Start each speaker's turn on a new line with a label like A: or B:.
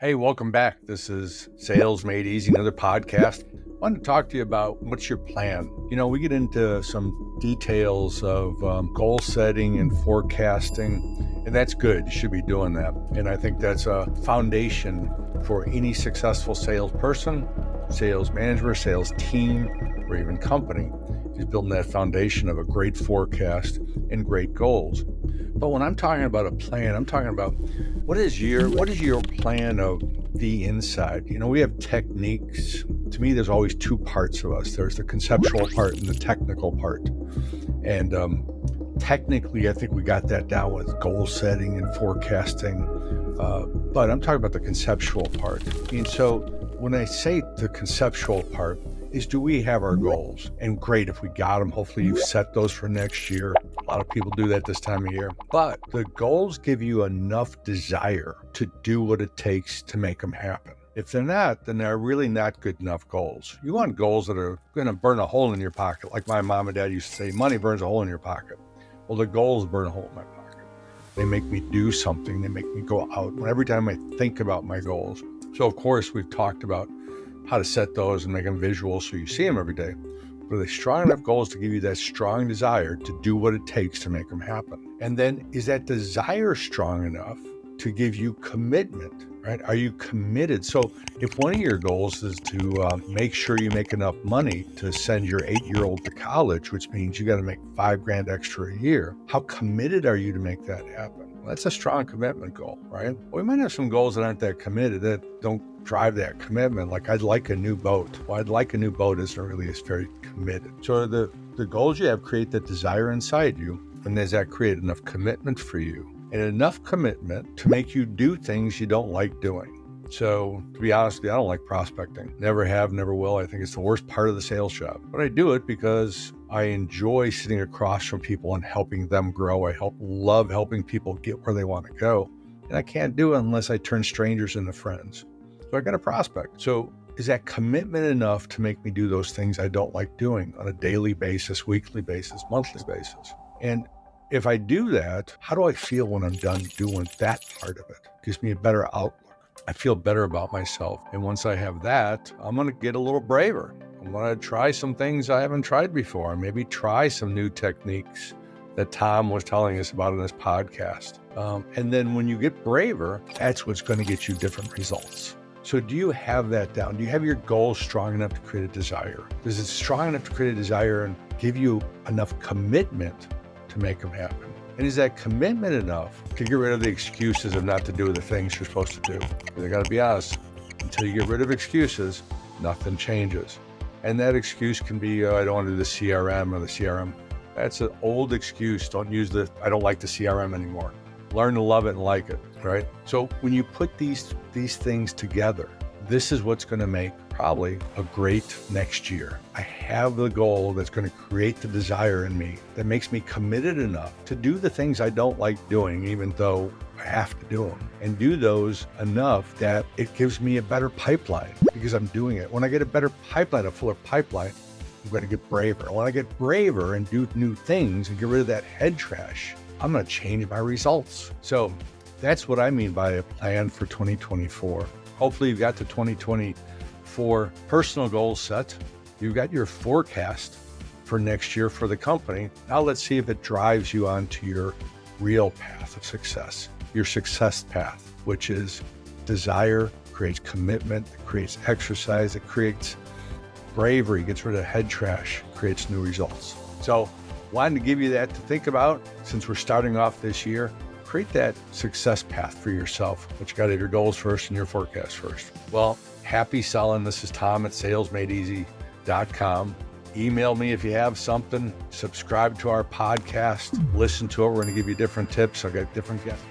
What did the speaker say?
A: Hey, welcome back. This is Sales Made Easy, another podcast. I wanted to talk to you about what's your plan. We get into some details of goal setting and forecasting, and that's good. You should be doing that. And I think that's a foundation for any successful salesperson, sales manager, sales team, or even company. Is building that foundation of a great forecast and great goals. But when I'm talking about a plan, I'm talking about what is your plan of the inside? We have techniques. To me, there's always two parts of us. There's the conceptual part and the technical part. And technically, I think we got that down with goal setting and forecasting. But I'm talking about the conceptual part. And so when I say the conceptual part, is do we have our goals? And great if we got them. Hopefully you've set those for next year. A lot of people do that this time of year. But the goals give you enough desire to do what it takes to make them happen. If they're not, then they're really not good enough goals. You want goals that are going to burn a hole in your pocket. Like my mom and dad used to say, money burns a hole in your pocket. Well, the goals burn a hole in my pocket. They make me do something. They make me go out. Every time I think about my goals. So of course, we've talked about how to set those and make them visual so you see them every day. But are they strong enough goals to give you that strong desire to do what it takes to make them happen? And then is that desire strong enough to give you commitment, right? Are you committed? So if one of your goals is to make sure you make enough money to send your 8-year-old to college, which means you got to make $5,000 extra a year, how committed are you to make that happen? Well, that's a strong commitment goal, right? Well, we might have some goals that aren't that committed, that don't drive that commitment. Like I'd like a new boat. Well, I'd like a new boat isn't really as very committed. So the goals you have create that desire inside you, and does that create enough commitment for you? And enough commitment to make you do things you don't like doing. So to be honest with you, I don't like prospecting. Never have, never will. I think it's the worst part of the sales job. But I do it because I enjoy sitting across from people and helping them grow. I love helping people get where they want to go. And I can't do it unless I turn strangers into friends. So I got to prospect. So is that commitment enough to make me do those things I don't like doing on a daily basis, weekly basis, monthly basis? And if I do that, how do I feel when I'm done doing that part of it? It gives me a better outlook. I feel better about myself. And once I have that, I'm going to get a little braver. I'm going to try some things I haven't tried before. Maybe try some new techniques that Tom was telling us about in this podcast. And then when you get braver, that's what's going to get you different results. So do you have that down? Do you have your goals strong enough to create a desire? Is it strong enough to create a desire and give you enough commitment to make them happen? And is that commitment enough to get rid of the excuses of not to do the things you're supposed to do? Because I got to be honest, until you get rid of excuses, nothing changes. And that excuse can be, I don't want to do the CRM or the CRM. That's an old excuse. Don't use I don't like the CRM anymore. Learn to love it and like it, right? So when you put these things together, this is what's going to make probably a great next year. I have the goal that's going to create the desire in me that makes me committed enough to do the things I don't like doing, even though I have to do them, and do those enough that it gives me a better pipeline because I'm doing it. When I get a better pipeline, a fuller pipeline, I'm going to get braver. When I get braver and do new things and get rid of that head trash, I'm going to change my results. So that's what I mean by a plan for 2024. Hopefully you've got the 2024 personal goals set. You've got your forecast for next year for the company. Now let's see if it drives you onto your real path of success, your success path, which is desire, creates commitment, it creates exercise, it creates bravery, gets rid of head trash, creates new results. So wanted to give you that to think about since we're starting off this year. Create that success path for yourself, but you got to have your goals first and your forecast first. Well, happy selling. This is Tom at salesmadeeasy.com. Email me if you have something. Subscribe to our podcast. Listen to it. We're going to give you different tips. I've got different guests.